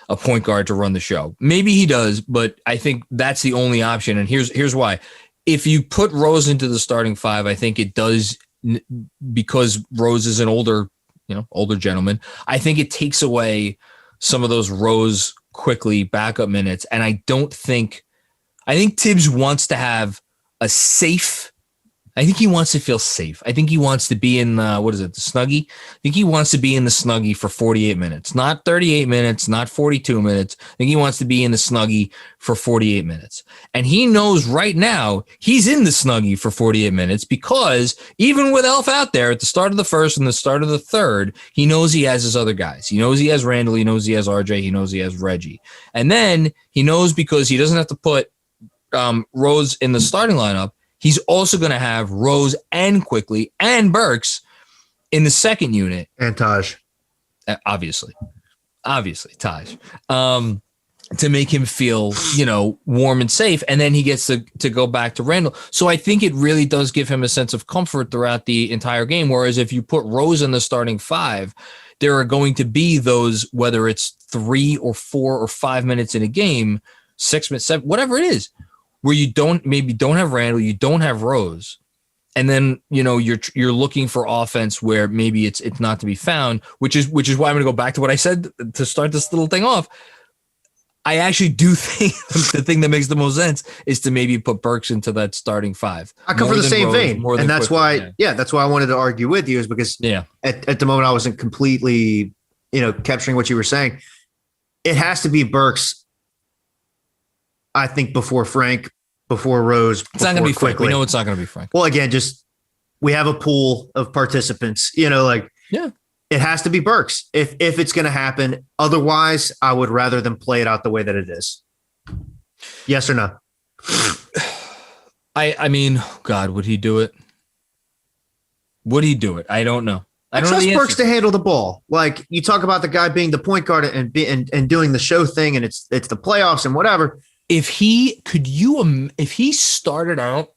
a point guard to run the show. Maybe he does, but I think that's the only option. And here's why. If you put Rose into the starting 5, I think it does, because Rose is an older gentleman. I think it takes away some of those Rose quickly backup minutes. And I think Tibbs wants to have a safe I think he wants to feel safe. I think he wants to be in the Snuggie. I think he wants to be in the Snuggie for 48 minutes, not 38 minutes, not 42 minutes. I think he wants to be in the Snuggie for 48 minutes. And he knows right now he's in the Snuggie for 48 minutes because even with Elf out there at the start of the first and the start of the third, he knows he has his other guys. He knows he has Randall. He knows he has RJ. He knows he has Reggie. And then he knows because he doesn't have to put Rose in the starting lineup, he's also going to have Rose and Quickly and Burks in the second unit. And Taj. Obviously, Taj. To make him feel, warm and safe. And then he gets to go back to Randall. So I think it really does give him a sense of comfort throughout the entire game. Whereas if you put Rose in the starting five, there are going to be those, whether it's 3 or 4 or 5 minutes in a game, 6 minutes, 7, whatever it is, where you don't have Randall, you don't have Rose, and then you're looking for offense where maybe it's not to be found, which is why I'm going to go back to what I said to start this little thing off. I actually do think the thing that makes the most sense is to maybe put Burks into that starting five. I come from the same vein, and that's why I wanted to argue with you, is because at the moment I wasn't completely capturing what you were saying. It has to be Burks, I think, before Frank, before Rose. It's not going to be Frank. We know it's not going to be Frank. Well, again, we have a pool of participants. It has to be Burks if it's going to happen. Otherwise, I would rather them play it out the way that it is. Yes or no? I mean, God, would he do it? Would he do it? I don't know. I trust Burks to handle the ball. Like, you talk about the guy being the point guard and doing the show thing, and it's the playoffs and whatever. If he started out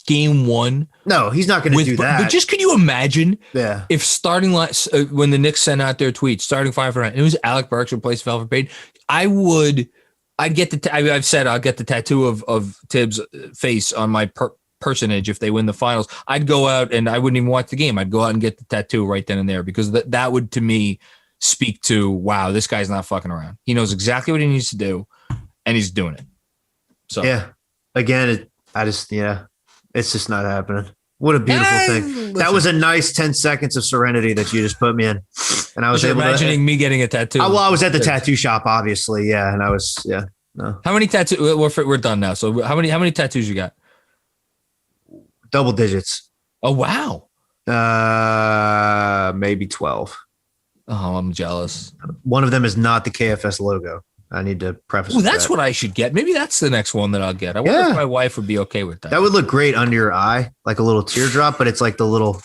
game one, no, he's not going to do that. But just could you imagine? Yeah. If starting line when the Knicks sent out their tweet, starting 5 for 9, it was Alec Burks replaced Velvet Payton. I'd get I've said I'll get the tattoo of Tibbs' face on my personage if they win the finals. I'd go out and I wouldn't even watch the game. I'd go out and get the tattoo right then and there, because that would to me speak to, wow, this guy's not fucking around. He knows exactly what he needs to do, and he's doing it. So yeah, again, it's just not happening. What a beautiful thing. Listen, that was a nice 10 seconds of serenity that you just put me in. And I was imagining me getting a tattoo. I was at the tattoo shop, obviously. Yeah. And I was, no. How many tattoos? We're done now. So how many tattoos you got? Double digits. Oh, wow. Maybe 12. Oh, I'm jealous. One of them is not the KFS logo. I need to preface. Oh, that's what I should get. Maybe that's the next one that I'll get. I wonder if my wife would be okay with that. That would look great under your eye, like a little teardrop, but it's like the little.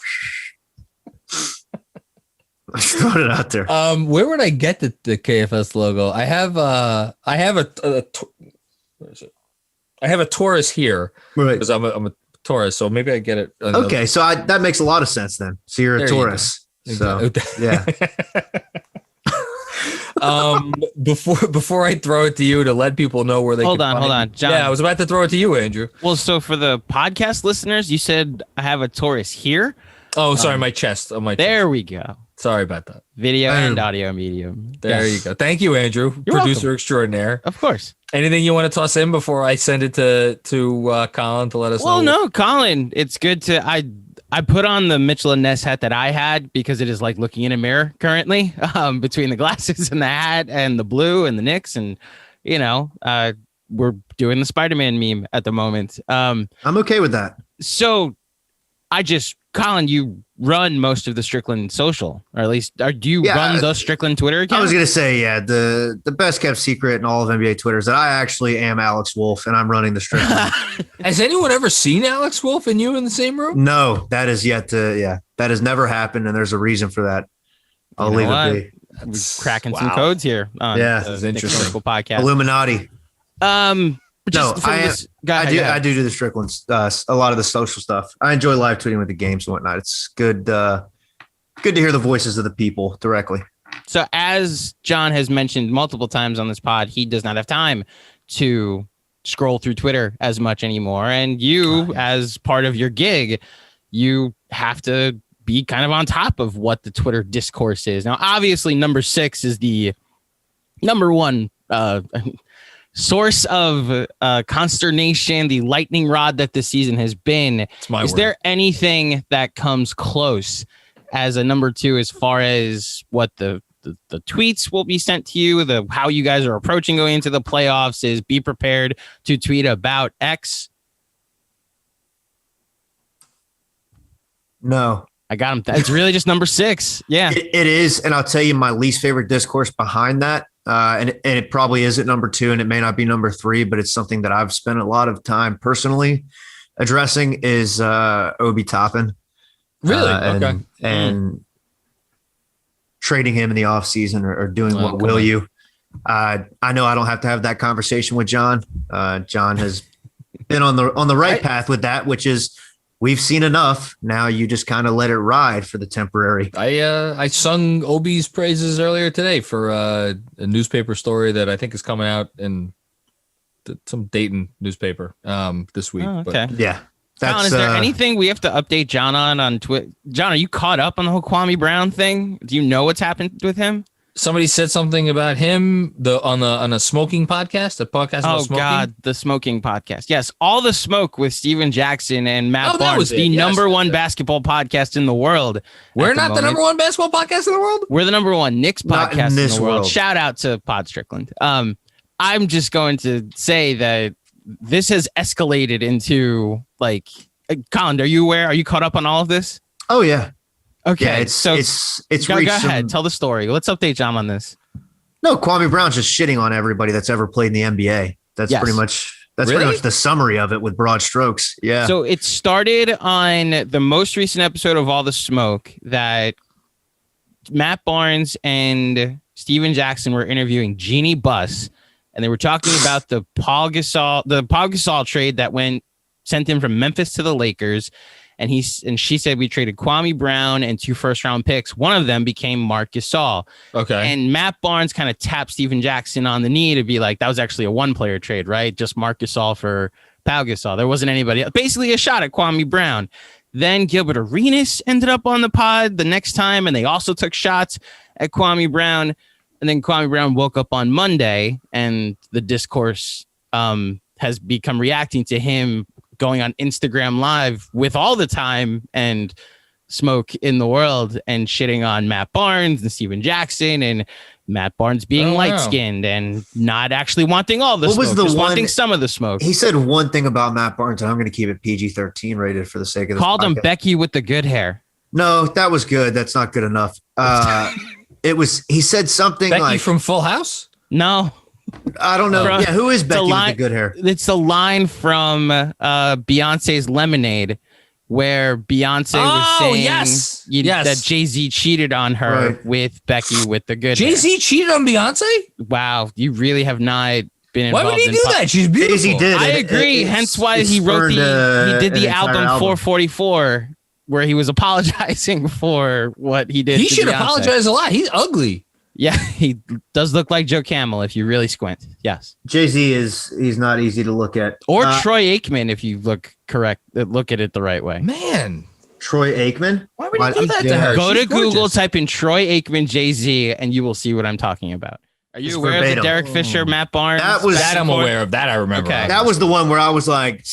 Let's throw it out there. Where would I get the KFS logo? I have a Taurus here, right? Because I'm a Taurus, so maybe I get it. Okay, so that makes a lot of sense then. So you're a Taurus. So yeah. Before I throw it to you to let people know where they hold on, John. Yeah, I was about to throw it to you, Andrew. Well, so for the podcast listeners, you said I have a Taurus here. Oh, sorry, my chest. There we go. Sorry about that. Video and audio medium. There you go. Thank you, Andrew, You're producer welcome. Extraordinaire. Of course. Anything you want to toss in before I send it to Collin to let us know? Well, no, Collin, it's good to I put on the Mitchell and Ness hat that I had because it is like looking in a mirror currently, between the glasses and the hat and the blue and the Knicks, and we're doing the Spider-Man meme at the moment. I'm okay with that. So Collin, you run most of the Strickland social, or at least do you run the Strickland Twitter account? I was going to say, the best kept secret in all of NBA Twitter is that I actually am Alex Wolf and I'm running the Strickland. Has anyone ever seen Alex Wolf and you in the same room? No, that is that has never happened. And there's a reason for that. I'll leave it be. We're cracking some codes here on this is interesting. Film School Podcast. Illuminati. No, I do the Stricklands, a lot of the social stuff. I enjoy live tweeting with the games and whatnot. It's good to hear the voices of the people directly. So as John has mentioned multiple times on this pod, he does not have time to scroll through Twitter as much anymore. And you, as part of your gig, you have to be kind of on top of what the Twitter discourse is. Now, obviously, number 6 is the number one source of consternation, the lightning rod that this season has been. Is there anything that comes close as a number 2 as far as what the tweets will be sent to you, how you guys are approaching going into the playoffs is be prepared to tweet about X? No. I got him. It's really just number 6. Yeah. It is. And I'll tell you my least favorite discourse behind that. And it probably is at number 2 and it may not be number 3, but it's something that I've spent a lot of time personally addressing is Obi Toppin. Really? Okay. And trading him in the offseason or doing what will you. I know I don't have to have that conversation with John. John has been on the right path with that, which is we've seen enough. Now you just kind of let it ride for the temporary. I sung Obi's praises earlier today for a newspaper story that I think is coming out in some Dayton newspaper this week. Oh, okay. But yeah. Collin, is there anything we have to update John on Twitter? John, are you caught up on the whole Kwame Brown thing? Do you know what's happened with him? Somebody said something about him on a smoking podcast, a podcast about smoking. Oh God, the smoking podcast. Yes, All the Smoke with Steven Jackson and Matt Barnes, the number 1 basketball podcast in the world. We're not the number 1 basketball podcast in the world. We're the number 1 Knicks podcast in the world. Shout out to Pod Strickland. I'm just going to say that this has escalated into Collin, are you aware? Are you caught up on all of this? Oh yeah. Okay. Yeah, it's go ahead. Tell the story. Let's update John on this. No, Kwame Brown's just shitting on everybody that's ever played in the NBA. That's pretty much the summary of it with broad strokes. Yeah. So it started on the most recent episode of All the Smoke that Matt Barnes and Steven Jackson were interviewing Jeannie Buss, and they were talking about the Paul Gasol trade that sent him from Memphis to the Lakers. And she said we traded Kwame Brown and 2 first-round picks. One of them became Marc Gasol. Okay. And Matt Barnes kind of tapped Steven Jackson on the knee to be like, that was actually a 1-player trade, right? Just Marc Gasol for Pau Gasol. There wasn't anybody else. Basically a shot at Kwame Brown. Then Gilbert Arenas ended up on the pod the next time, and they also took shots at Kwame Brown. And then Kwame Brown woke up on Monday, and the discourse has become reacting to him going on Instagram Live with all the time and smoke in the world and shitting on Matt Barnes and Steven Jackson, and Matt Barnes being light-skinned and not actually wanting all the smoke, just wanting some of the smoke. He said one thing about Matt Barnes, and I'm going to keep it PG-13 rated for the sake of this Called him Becky with the good hair. No, that was good. That's not good enough. He said something Becky like from Full House? No. I don't know. Yeah, who is Becky with the good hair? It's the line from Beyonce's Lemonade where Beyonce was saying that Jay-Z cheated on her with Becky with the good hair. Jay-Z cheated on Beyonce? Wow, you really have not been involved. Why would he do that? She's beautiful. Jay-Z did. I agree. Hence why he wrote he did the album 444 where he was apologizing for what he did. He should apologize a lot. He's ugly. Yeah, he does look like Joe Camel if you really squint. Yes. Jay-Z he's not easy to look at. Or Troy Aikman if you look at it the right way. Man. Troy Aikman? Why would he do that to her? Go to Google, type in Troy Aikman Jay-Z, and you will see what I'm talking about. Are you aware of the Derek Fisher, Matt Barnes? That I'm aware of. That I remember. Okay. That was the one where I was like,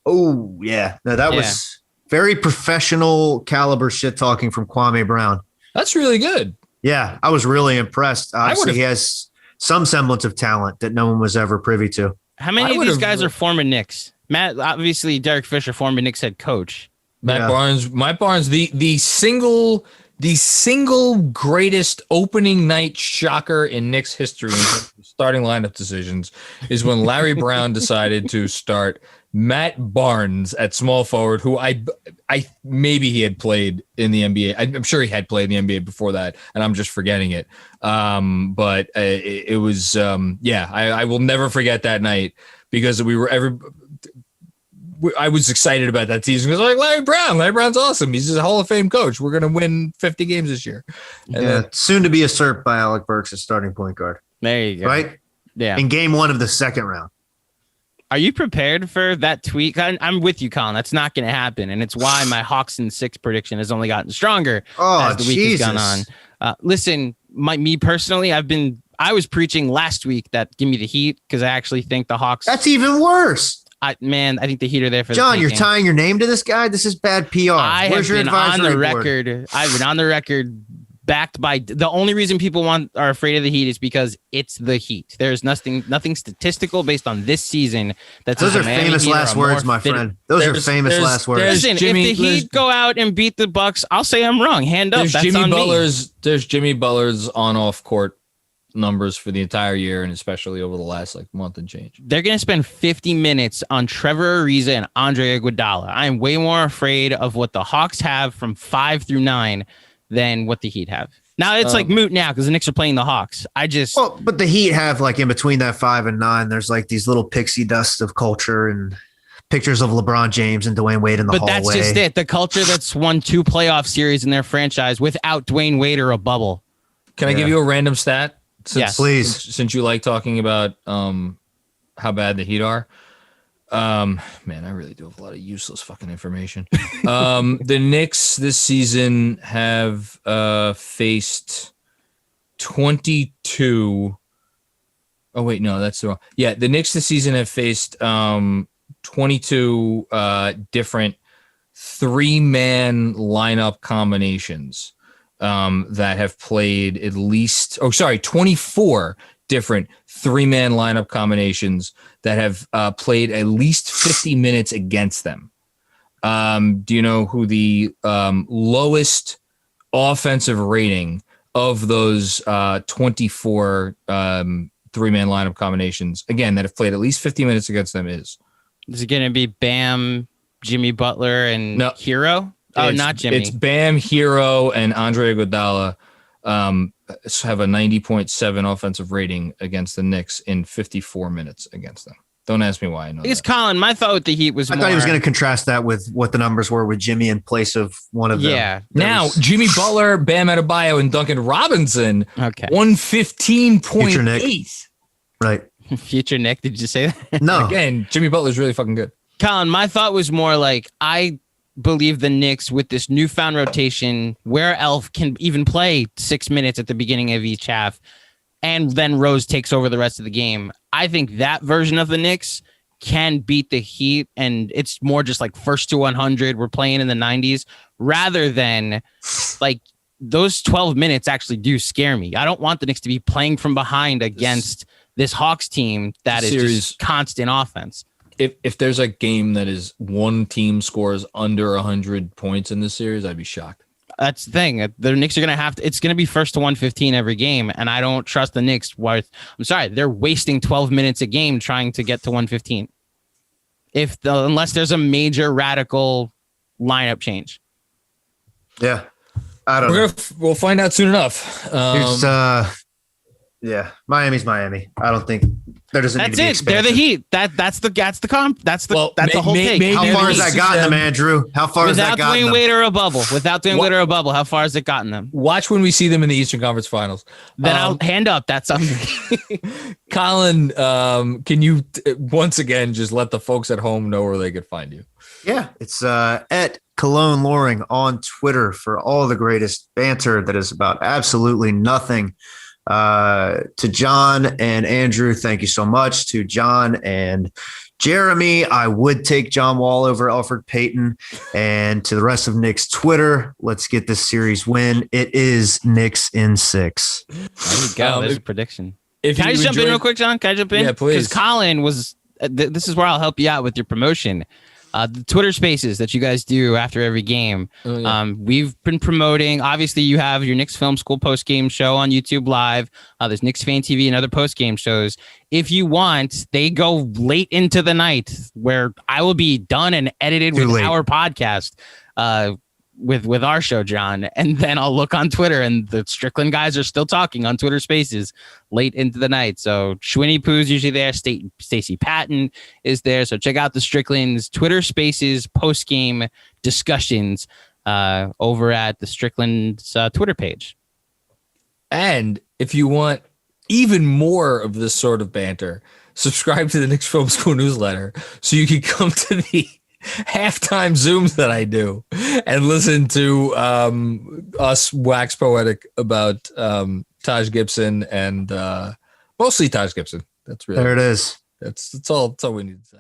oh, yeah. No, that was very professional caliber shit talking from Kwame Brown. That's really good. Yeah, I was really impressed. Obviously, he has some semblance of talent that no one was ever privy to. How many of these guys are former Knicks? Matt, obviously, Derek Fisher, former Knicks head coach. Matt Barnes, the single greatest opening night shocker in Knicks history in starting lineup decisions is when Larry Brown decided to start Matt Barnes at small forward, who I maybe he had played in the NBA. I'm sure he had played in the NBA before that, and I'm just forgetting it. But it was I will never forget that night because I was excited about that season. It was like Larry Brown's awesome. He's a Hall of Fame coach. We're gonna win 50 games this year. And soon to be usurped by Alec Burks as starting point guard. There you go. Right? Yeah. In game 1 of the second round. Are you prepared for that tweet? I'm with you, Collin. That's not going to happen, and it's why my Hawks in 6 prediction has only gotten stronger as the week has gone on. Listen, me personally, I've been I was preaching last week that give me the Heat because I actually think the Hawks. That's even worse. I think the Heat are there for John, the you're tying your name to this guy? This is bad PR. Where's your advisory board? I've been on the record backed by the only reason people are afraid of the Heat is because it's the Heat. There's nothing statistical based on this season. Those are famous last words, my friend. Those are famous last words. Listen, if the Heat go out and beat the Bucks, I'll say I'm wrong. Hand up. That's on me. There's Jimmy Butler's on-off court numbers for the entire year, and especially over the last month and change. They're going to spend 50 minutes on Trevor Ariza and Andre Iguodala. I am way more afraid of what the Hawks have from 5 through 9 than what the Heat have. Now it's moot now because the Knicks are playing the Hawks. But the Heat have in between that 5 and 9, there's these little pixie dust of culture and pictures of LeBron James and Dwayne Wade in the hallway. But that's just it. The culture that's won 2 playoff series in their franchise without Dwayne Wade or a bubble. Can I give you a random stat? Yes, please. Since you like talking about how bad the Heat are, man, I really do have a lot of useless fucking information. The Knicks this season have faced 22. Oh wait, no, that's the wrong. Yeah, the Knicks this season have faced 22 different 3-man lineup combinations. That have played 24 different 3-man lineup combinations that have played at least 50 minutes against them. Do you know who the lowest offensive rating of those 24 3-man lineup combinations, again, that have played at least 50 minutes against them is? Is it going to be Bam, Jimmy Butler, and Hero? Oh, not Jimmy. It's Bam, Hero, and Andre Iguodala have a 90.7 offensive rating against the Knicks in 54 minutes against them. Don't ask me why I know that. Collin, my thought with the Heat was I thought he was going to contrast that with what the numbers were with Jimmy in place of one of them. Yeah. Now, Jimmy Butler, Bam Adebayo, and Duncan Robinson 115.8. Right. Future Nick, did you say that? No. Again, Jimmy Butler's really fucking good. Collin, my thought was more I believe the Knicks with this newfound rotation where Elf can even play 6 minutes at the beginning of each half and then Rose takes over the rest of the game. I think that version of the Knicks can beat the Heat, and it's more just first to 100. We're playing in the 90s rather than those 12 minutes actually do scare me. I don't want the Knicks to be playing from behind against this Hawks team that is just constant offense. If there's a game that is one team scores under 100 points in this series, I'd be shocked. That's the thing. The Knicks are going to have to, it's going to be first to 115 every game. And I don't trust the Knicks they're wasting 12 minutes a game trying to get to 115. Unless there's a major radical lineup change. Yeah. I don't know. We'll find out soon enough. Yeah, Miami's Miami. I don't think there doesn't need to be expansion. They're the Heat. That's the whole take. How far has that gotten them, Andrew? How far has that gotten them? Without Dwayne Wade or a bubble. How far has it gotten them? Watch when we see them in the Eastern Conference Finals. Then I'll hand up. That's on me. Collin, can you once again just let the folks at home know where they could find you? Yeah, it's at Cologne Loring on Twitter for all the greatest banter that is about absolutely nothing. To John and Andrew, thank you so much. To John and Jeremy, I would take John Wall over Elfrid Payton. And to the rest of Knicks Twitter, let's get this series win. It is Knicks in 6. There you go. There's a prediction. Can I just jump in real quick, John? Can I jump in? Yeah, please. Because Collin was this is where I'll help you out with your promotion. The Twitter spaces that you guys do after every game. Oh, yeah. We've been promoting. Obviously, you have your Knicks Film School post-game show on YouTube Live. There's Knicks Fan TV and other post-game shows. If you want, they go late into the night where I will be done and edited with our podcast. With our show, John, and then I'll look on Twitter and the Strickland guys are still talking on Twitter Spaces late into the night. So Schwinny Poo's usually there. Stacey Patton is there. So check out the Strickland's Twitter Spaces post-game discussions over at the Strickland's Twitter page. And if you want even more of this sort of banter, subscribe to the Knicks Film School newsletter so you can come to the halftime Zooms that I do and listen to us wax poetic about Taj Gibson, and mostly Taj Gibson. That's really There it is. That's all we need to say.